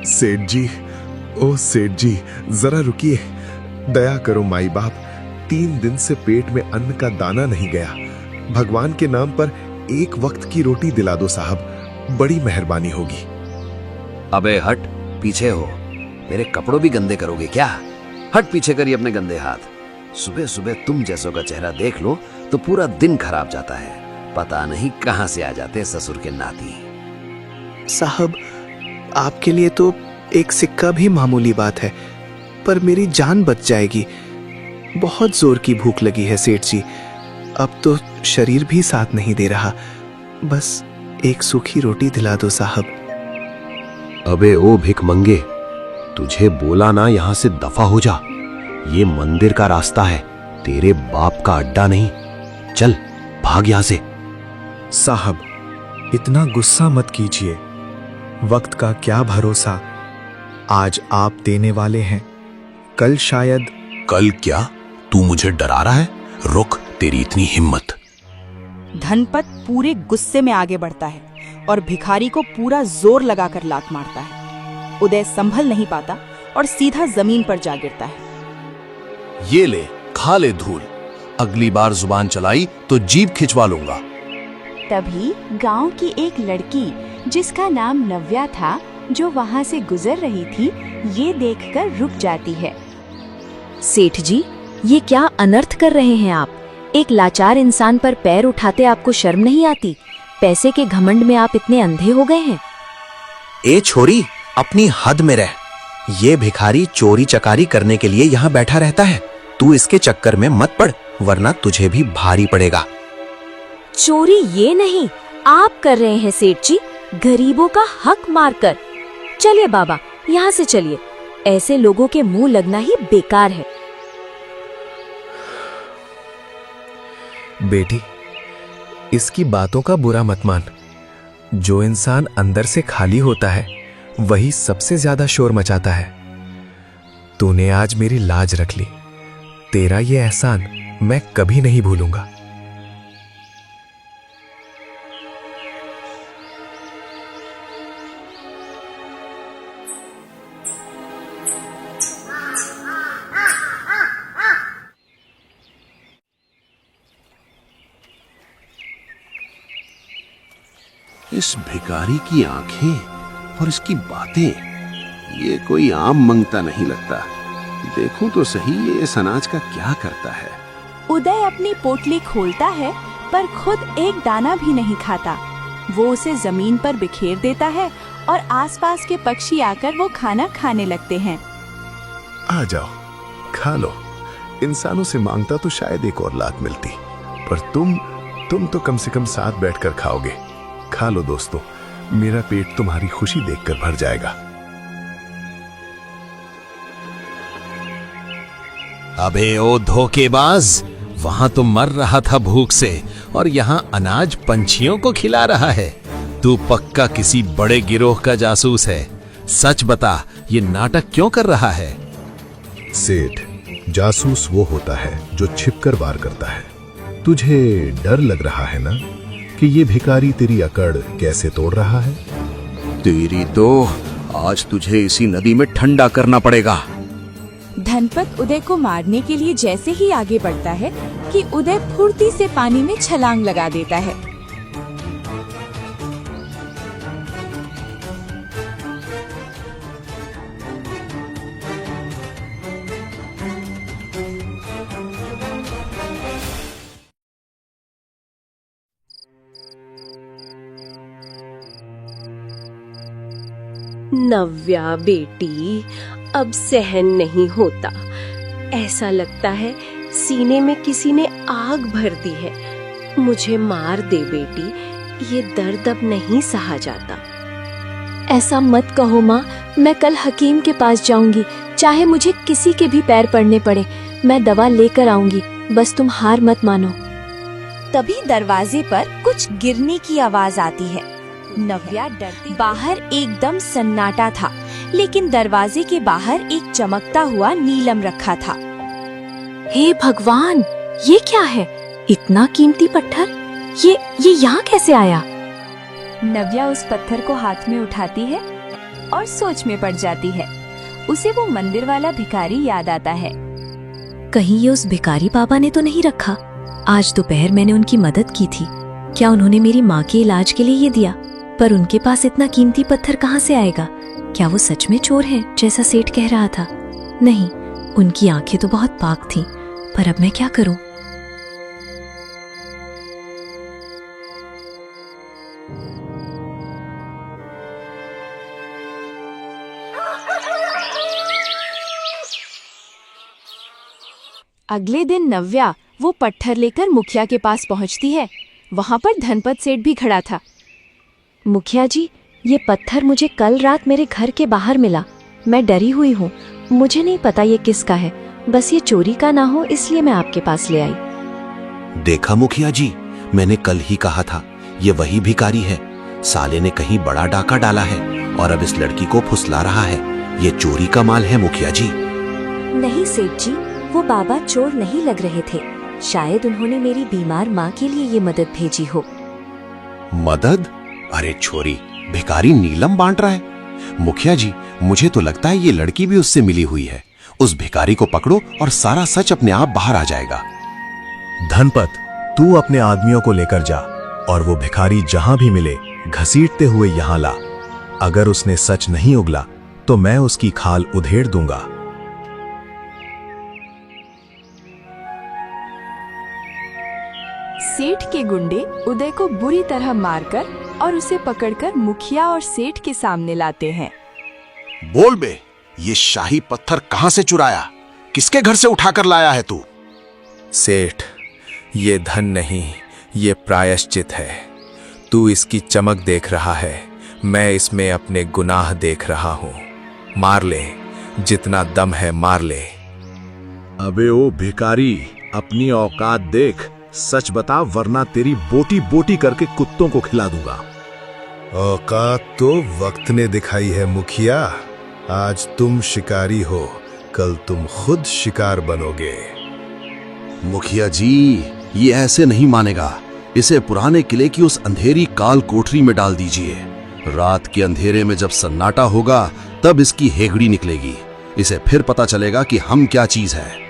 सेठ जी, ओ सेठ जी, जरा रुकिए। दया करो माई बाप, 3 दिन से पेट में अन्न का दाना नहीं गया। भगवान के नाम पर एक वक्त की रोटी दिला दो साहब, बड़ी मेहरबानी होगी। अबे हट, पीछे हो। मेरे कपड़ों भी गंदे करोगे क्या? हट पीछे करिए अपने गंदे हाथ। सुबह सुबह तुम जैसों का चेहरा देख लो तो पूरा दिन खराब जाता है। पता नहीं कहां से आ जाते ससुर के नाती। साहब, आपके लिए तो एक सिक्का भी मामूली बात है, पर मेरी जान बच जाएगी। बहुत जोर की भूख लगी है सेठ जी, अब तो शरीर भी साथ नहीं दे रहा। बस एक सूखी रोटी दिला दो साहब। अबे ओ भिख मंगे, तुझे बोला ना यहां से दफा हो जा। ये मंदिर का रास्ता है, तेरे बाप का अड्डा नहीं। चल भाग यहां से। साहब, इतना गुस्सा मत कीजिए, वक्त का क्या भरोसा। आज आप देने वाले हैं, कल शायद। कल क्या? तू मुझे डरा रहा है? रुक, तेरी इतनी हिम्मत। धनपत पूरे गुस्से में आगे बढ़ता है और भिखारी को पूरा जोर लगाकर लात मारता है। उदय संभल नहीं पाता और सीधा जमीन पर जा गिरता है। ये ले, खा ले धूल। अगली बार जुबान चलाई तो जीभ खिंचवा लूंगा। तभी गांव की एक लड़की जिसका नाम नव्या था, जो वहां से गुजर रही थी, ये देखकर रुक जाती है। सेठ जी, ये क्या अनर्थ कर रहे हैं आप? एक लाचार इंसान पर पैर उठाते आपको शर्म नहीं आती? पैसे के घमंड में आप इतने अंधे हो गए हैं? ए छोरी, अपनी हद में रह। ये भिखारी चोरी चकारी करने के लिए यहाँ बैठा रहता है। तू इसके चक्कर में मत पड़, वरना तुझे भी भारी पड़ेगा। चोरी ये नहीं, आप कर रहे हैं सेठ जी, गरीबों का हक मारकर। चलिए बाबा, यहाँ से चलिए। ऐसे लोगों के मुंह लगना ही बेकार है। बेटी, इसकी बातों का बुरा मत मान। जो इंसान अंदर से खाली होता है, वही सबसे ज्यादा शोर मचाता है। तूने आज मेरी लाज रख ली, तेरा ये एहसान मैं कभी नहीं भूलूंगा। इस भिखारी की आंखें और इसकी बातें, ये कोई आम मंगता नहीं लगता। देखूं तो सही ये इस अनाज का क्या करता है। उदय अपनी पोटली खोलता है, पर खुद एक दाना भी नहीं खाता। वो उसे जमीन पर बिखेर देता है और आसपास के पक्षी आकर वो खाना खाने लगते हैं। आ जाओ, खा लो। इंसानों से मांगता तो शायद एक और लात मिलती, पर तुम तो कम से कम साथ बैठकर खाओगे। खा लो दोस्तों, मेरा पेट तुम्हारी खुशी देखकर भर जाएगा। अबे ओ धोखेबाज, वहां तो मर रहा था भूख से और यहाँ अनाज पंछियों को खिला रहा है। तू पक्का किसी बड़े गिरोह का जासूस है। सच बता, ये नाटक क्यों कर रहा है? सेठ, जासूस वो होता है जो छिपकर वार करता है। तुझे डर लग रहा है ना कि ये भिखारी तेरी अकड़ कैसे तोड़ रहा है? तेरी तो आज तुझे इसी नदी में ठंडा करना पड़ेगा। धनपत उदय को मारने के लिए जैसे ही आगे बढ़ता है कि उदय फुर्ती से पानी में छलांग लगा देता है। नव्या बेटी, अब सहन नहीं होता। ऐसा लगता है सीने में किसी ने आग भर दी है। मुझे मार दे बेटी, ये दर्द अब नहीं सहा जाता। ऐसा मत कहो माँ, मैं कल हकीम के पास जाऊंगी, चाहे मुझे किसी के भी पैर पड़ने पड़े। मैं दवा लेकर आऊंगी, बस तुम हार मत मानो। तभी दरवाजे पर कुछ गिरने की आवाज आती है। नव्या डरती बाहर एकदम सन्नाटा था, लेकिन दरवाजे के बाहर एक चमकता हुआ नीलम रखा था। हे भगवान, ये क्या है? इतना कीमती पत्थर, ये यहाँ कैसे आया? नव्या उस पत्थर को हाथ में उठाती है और सोच में पड़ जाती है। उसे वो मंदिर वाला भिखारी याद आता है। कहीं ये उस भिखारी बाबा ने तो नहीं रखा? आज दोपहर मैंने उनकी मदद की थी। क्या उन्होंने मेरी माँ के इलाज के लिए ये दिया? पर उनके पास इतना कीमती पत्थर कहाँ से आएगा? क्या वो सच में चोर हैं जैसा सेठ कह रहा था? नहीं, उनकी आंखें तो बहुत पाक थीं। पर अब मैं क्या करूं? अगले दिन नव्या वो पत्थर लेकर मुखिया के पास पहुंचती है। वहां पर धनपत सेठ भी खड़ा था। मुखिया जी, ये पत्थर मुझे कल रात मेरे घर के बाहर मिला। मैं डरी हुई हूँ। मुझे नहीं पता ये किसका है। बस ये चोरी का ना हो इसलिए मैं आपके पास ले आई। देखा मुखिया जी, मैंने कल ही कहा था, ये वही भिखारी है। साले ने कहीं बड़ा डाका डाला है और अब इस लड़की को फुसला रहा है। ये चोरी का माल है मुखिया जी। नहीं सेठ जी, वो बाबा चोर नहीं लग रहे थे। शायद उन्होंने मेरी बीमार माँ के लिए ये मदद भेजी हो। मदद? अरे छोरी, भिखारी नीलम बांट रहा है। मुखिया जी, मुझे तो लगता है ये लड़की भी उससे मिली हुई है। उस भिखारी को पकड़ो और सारा सच अपने आप बाहर आ जाएगा। धनपत, तू अपने आदमियों को लेकर जा और वो भिखारी जहां भी मिले घसीटते हुए यहां ला। अगर उसने सच नहीं उगला तो मैं उसकी खाल उधेड़ दूंगा। सेठ के गुंडे उदय को बुरी तरह मारकर और उसे पकड़कर मुखिया और सेठ के सामने लाते हैं। बोल बे, ये शाही पत्थर कहां से चुराया? किसके घर से उठाकर लाया है तू? सेठ, ये धन नहीं, ये प्रायश्चित है। तू इसकी चमक देख रहा है, मैं इसमें अपने गुनाह देख रहा हूं। मार ले, जितना दम है मार ले। अबे ओ भिखारी, अपनी औकात देख, सच बता वरना तेरी बोटी बोटी करके कुत्तों को खिला दूंगा। औकात तो वक्त ने दिखाई है मुखिया। आज तुम शिकारी हो, कल तुम खुद शिकार बनोगे। मुखिया जी, ये ऐसे नहीं मानेगा। इसे पुराने किले की उस अंधेरी काल कोठरी में डाल दीजिए। रात के अंधेरे में जब सन्नाटा होगा तब इसकी हेगड़ी निकलेगी। इसे फिर पता चलेगा कि हम क्या चीज है।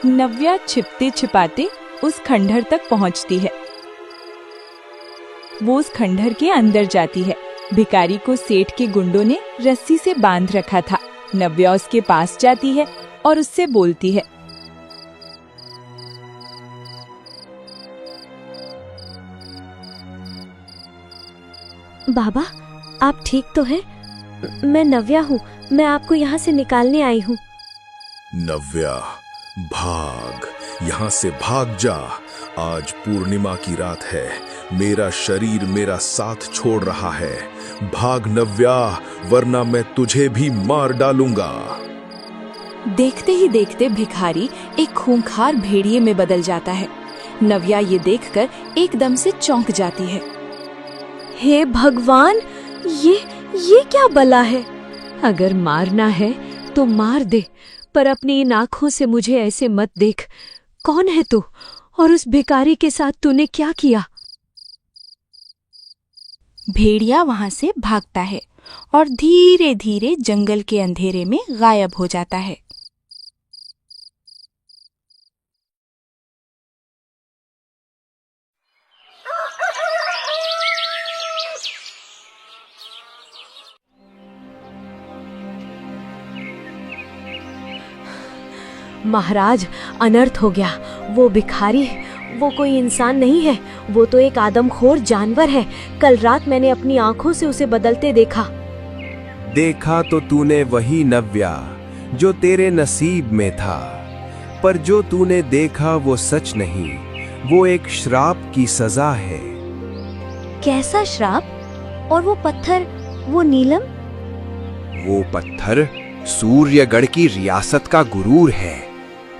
नव्या छिपते छिपाते उस खंडहर तक पहुंचती है। वो उस खंडहर के अंदर जाती है। भिखारी को सेठ के गुंडों ने रस्सी से बांध रखा था। नव्या उसके पास जाती है और उससे बोलती है। बाबा, आप ठीक तो हैं? मैं नव्या हूँ। मैं आपको यहाँ से निकालने आई हूँ। नव्या, भाग, यहाँ से भाग जा। आज पूर्णिमा की रात है। मेरा शरीर मेरा साथ छोड़ रहा है। भाग नव्या, वरना मैं तुझे भी मार डालूंगा। देखते ही देखते भिखारी एक खूंखार भेड़िए में बदल जाता है। नव्या ये देखकर एकदम से चौंक जाती है। हे भगवान, ये क्या बला है? अगर मारना है तो मार दे, पर अपनी इन आंखों से मुझे ऐसे मत देख। कौन है तू और उस भिखारी के साथ तूने क्या किया? भेड़िया वहां से भागता है और धीरे धीरे जंगल के अंधेरे में गायब हो जाता है। महाराज, अनर्थ हो गया। वो भिखारी, वो कोई इंसान नहीं है। वो तो एक आदमखोर जानवर है। कल रात मैंने अपनी आंखों से उसे बदलते देखा। देखा तो तूने वही नव्या जो तेरे नसीब में था, पर जो तूने देखा वो सच नहीं, वो एक श्राप की सजा है। कैसा श्राप? और वो पत्थर, वो नीलम? वो पत्थर सूर्यगढ़ की रियासत का गुरूर है।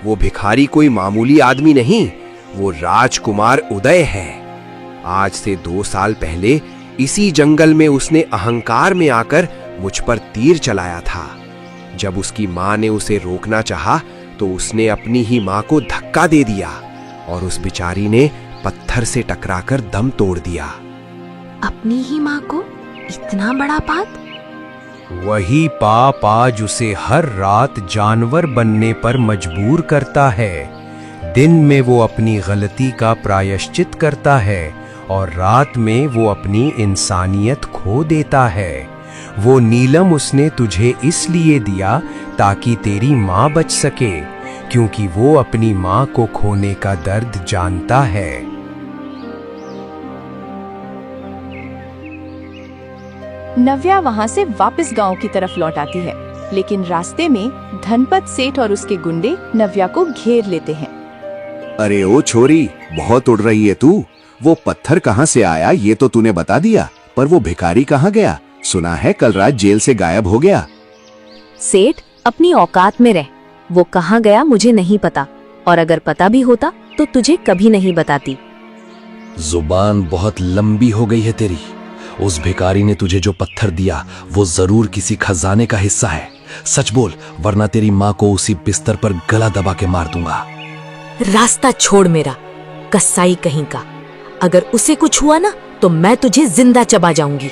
वो भिखारी कोई मामूली आदमी नहीं, वो राजकुमार उदय है। आज से 2 साल पहले इसी जंगल में उसने अहंकार में आकर मुझ पर तीर चलाया था। जब उसकी माँ ने उसे रोकना चाहा तो उसने अपनी ही माँ को धक्का दे दिया और उस बेचारी ने पत्थर से टकराकर दम तोड़ दिया। अपनी ही माँ को इतना बड़ा पाप? वही पाप आज उसे हर रात जानवर बनने पर मजबूर करता है। दिन में वो अपनी गलती का प्रायश्चित करता है और रात में वो अपनी इंसानियत खो देता है। वो नीलम उसने तुझे इसलिए दिया ताकि तेरी माँ बच सके, क्योंकि वो अपनी माँ को खोने का दर्द जानता है। नव्या वहाँ से वापस गांव की तरफ लौट आती है, लेकिन रास्ते में धनपत सेठ और उसके गुंडे नव्या को घेर लेते हैं। अरे ओ छोरी, बहुत उड़ रही है तू। वो पत्थर कहाँ से आया ये तो तूने बता दिया, पर वो भिखारी कहाँ गया? सुना है कल रात जेल से गायब हो गया। सेठ, अपनी औकात में रह। वो कहाँ गया मुझे नहीं पता, और अगर पता भी होता तो तुझे कभी नहीं बताती। जुबान बहुत लंबी हो गई है तेरी। उस भिखारी ने तुझे जो पत्थर दिया वो जरूर किसी खजाने का हिस्सा है। सच बोल, वरना तेरी माँ को उसी बिस्तर पर गला दबा के मार दूंगा। रास्ता छोड़ मेरा, कसाई कहीं का। अगर उसे कुछ हुआ ना तो मैं तुझे जिंदा चबा जाऊंगी।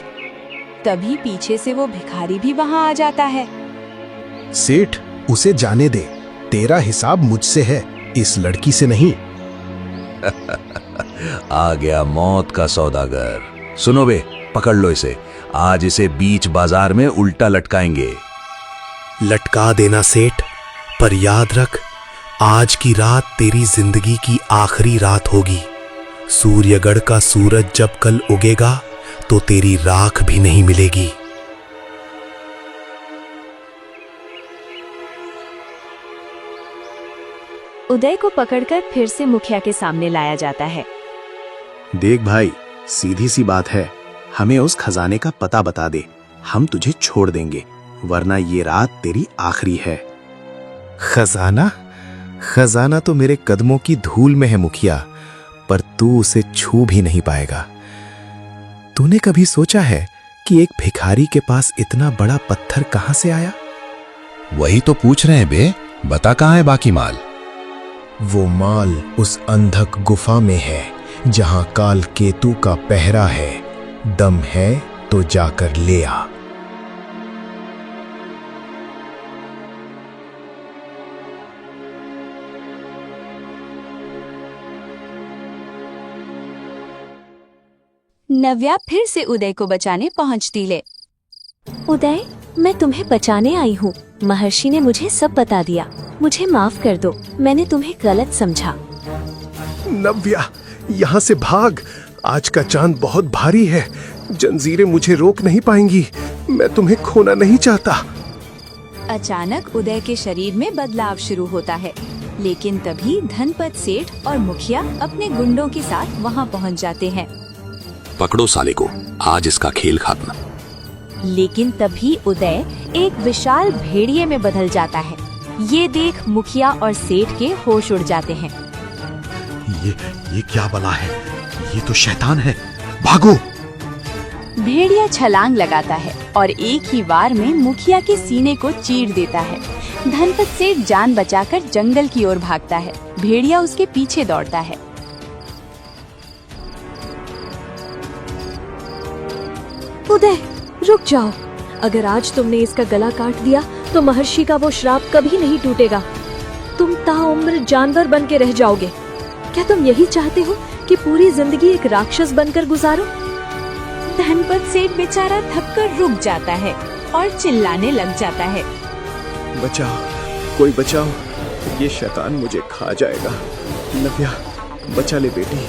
तभी पीछे से वो भिखारी भी वहाँ आ जाता है। सेठ, उसे जाने दे। तेरा हिसाब मुझसे है, इस लड़की से नहीं। आ गया मौत का सौदागर। सुनो बे, पकड़ लो इसे। आज इसे बीच बाजार में उल्टा लटकाएंगे। लटका देना सेठ, पर याद रख, आज की रात तेरी जिंदगी की आखिरी रात होगी। सूर्यगढ़ का सूरज जब कल उगेगा तो तेरी राख भी नहीं मिलेगी। उदय को पकड़कर फिर से मुखिया के सामने लाया जाता है। देख भाई, सीधी सी बात है, हमें उस खजाने का पता बता दे, हम तुझे छोड़ देंगे, वरना ये रात तेरी आखिरी है। खजाना? खजाना तो मेरे कदमों की धूल में है मुखिया, पर तू उसे छू भी नहीं पाएगा। तूने कभी सोचा है कि एक भिखारी के पास इतना बड़ा पत्थर कहां से आया? वही तो पूछ रहे हैं बे, बता कहाँ है बाकी माल? वो माल उस अंधक गुफा में है जहां काल केतु का पहरा है। दम है तो जाकर ले आ। नव्या फिर से उदय को बचाने पहुंचती ले। उदय, मैं तुम्हें बचाने आई हूँ। महर्षि ने मुझे सब बता दिया। मुझे माफ कर दो, मैंने तुम्हें गलत समझा। नव्या, यहाँ से भाग। आज का चांद बहुत भारी है, जंजीरें मुझे रोक नहीं पाएंगी। मैं तुम्हें खोना नहीं चाहता। अचानक उदय के शरीर में बदलाव शुरू होता है, लेकिन तभी धनपत सेठ और मुखिया अपने गुंडों के साथ वहाँ पहुँच जाते हैं। पकड़ो साले को, आज इसका खेल खत्म। लेकिन तभी उदय एक विशाल भेड़िए में बदल जाता है। ये देख मुखिया और सेठ के होश उड़ जाते हैं। ये क्या बला है? ये तो शैतान है, भागो। भेड़िया छलांग लगाता है और एक ही वार में मुखिया के सीने को चीर देता है। धनपत सेठ जान बचाकर जंगल की ओर भागता है। भेड़िया उसके पीछे दौड़ता है। उदय, रुक जाओ। अगर आज तुमने इसका गला काट दिया तो महर्षि का वो श्राप कभी नहीं टूटेगा। तुम ताउम्र जानवर बन के रह जाओगे। क्या तुम यही चाहते हो कि पूरी जिंदगी एक राक्षस बनकर गुजारो? धनपत सेठ बेचारा थककर रुक जाता है और चिल्लाने लग जाता है। बचाओ, कोई बचाओ, ये शैतान मुझे खा जाएगा। नव्या, बचा ले बेटी,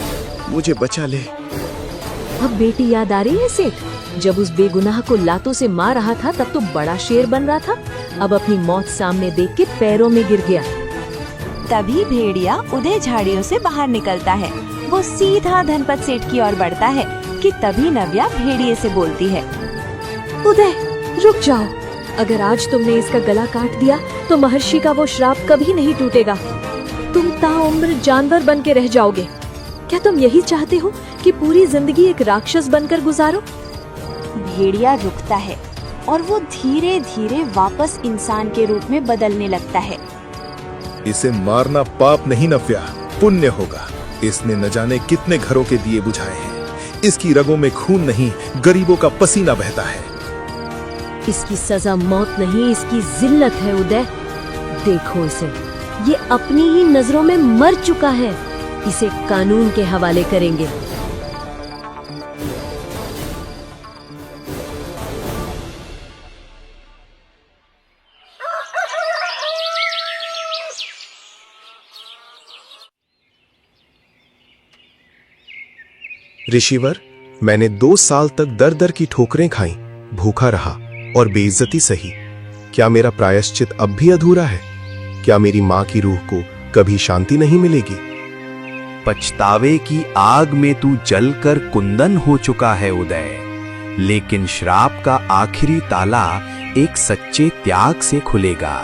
मुझे बचा ले। अब बेटी याद आ रही है सेठ? जब उस बेगुनाह को लातों से मार रहा था तब तो बड़ा शेर बन रहा था। अब अपनी मौत सामने देख के पैरों में गिर गया। तभी भेड़िया उदय झाड़ियों से बाहर निकलता है। वो सीधा धनपत सेठ की ओर बढ़ता है कि तभी नव्या भेड़िए से बोलती है, उदय, रुक जाओ। अगर आज तुमने इसका गला काट दिया तो महर्षि का वो श्राप कभी नहीं टूटेगा। तुम ताउम्र जानवर बन के रह जाओगे। क्या तुम यही चाहते हो कि पूरी जिंदगी एक राक्षस बनकर गुजारो? भेड़िया रुकता है और वो धीरे धीरे वापस इंसान के रूप में बदलने लगता है। इसे मारना पाप नहीं नव्या, पुण्य होगा। इसने न जाने कितने घरों के दिए बुझाए हैं। इसकी रगों में खून नहीं, गरीबों का पसीना बहता है। इसकी सजा मौत नहीं, इसकी जिल्लत है उदय। देखो इसे, ये अपनी ही नजरों में मर चुका है। इसे कानून के हवाले करेंगे। ऋषिवर, मैंने 2 साल तक दर दर की ठोकरें खाई, भूखा रहा और बेइज्जती सही। क्या मेरा प्रायश्चित अब भी अधूरा है? क्या मेरी मां की रूह को कभी शांति नहीं मिलेगी? पछतावे की आग में तू जलकर कुंदन हो चुका है उदय, लेकिन श्राप का आखिरी ताला एक सच्चे त्याग से खुलेगा।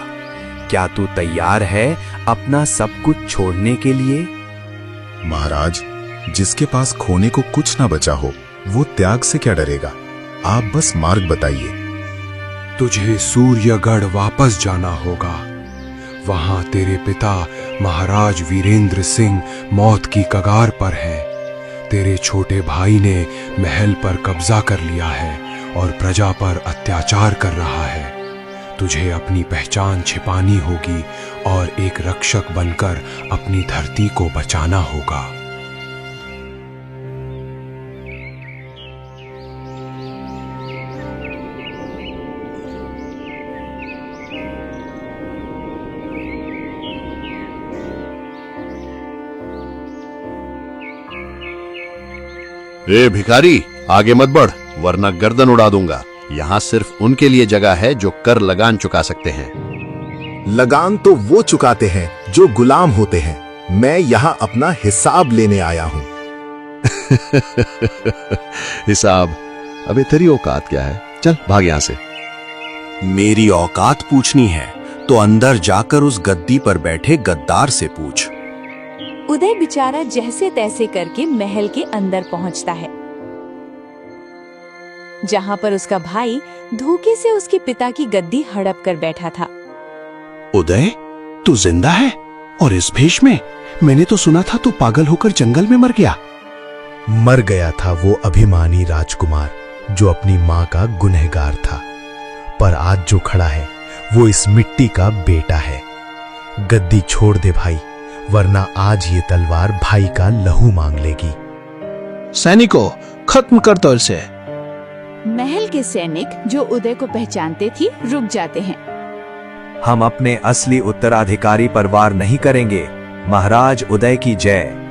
क्या तू तैयार है अपना सब कुछ छोड़ने के लिए? महाराज, जिसके पास खोने को कुछ ना बचा हो, वो त्याग से क्या डरेगा? आप बस मार्ग बताइए। तुझे सूर्यगढ़ वापस जाना होगा। वहां तेरे पिता महाराज वीरेंद्र सिंह मौत की कगार पर हैं। तेरे छोटे भाई ने महल पर कब्जा कर लिया है और प्रजा पर अत्याचार कर रहा है। तुझे अपनी पहचान छिपानी होगी और एक रक्षक बनकर अपनी धरती को बचाना होगा। ए भिखारी, आगे मत बढ़, वरना गर्दन उड़ा दूंगा। यहाँ सिर्फ उनके लिए जगह है जो कर लगान चुका सकते हैं। लगान तो वो चुकाते हैं जो गुलाम होते हैं। मैं यहाँ अपना हिसाब लेने आया हूँ। हिसाब? अबे तेरी औकात क्या है? चल भाग यहाँ से। मेरी औकात पूछनी है तो अंदर जाकर उस गद्दी पर बैठे गद्दार से पूछ। उदय बेचारा जैसे तैसे करके महल के अंदर पहुंचता है, जहां पर उसका भाई धोखे से उसके पिता की गद्दी हड़प कर बैठा था। उदय, तू जिंदा है और इस भेष में? मैंने तो सुना था तू पागल होकर जंगल में मर गया। मर गया था वो अभिमानी राजकुमार जो अपनी मां का गुनहगार था, पर आज जो खड़ा है वो इस मिट्टी का बेटा है। गद्दी छोड़ दे भाई, वरना आज ये तलवार भाई का लहू मांग लेगी। सैनिकों, खत्म कर दो इसे। महल के सैनिक जो उदय को पहचानते थे रुक जाते हैं। हम अपने असली उत्तराधिकारी पर वार नहीं करेंगे। महाराज उदय की जय।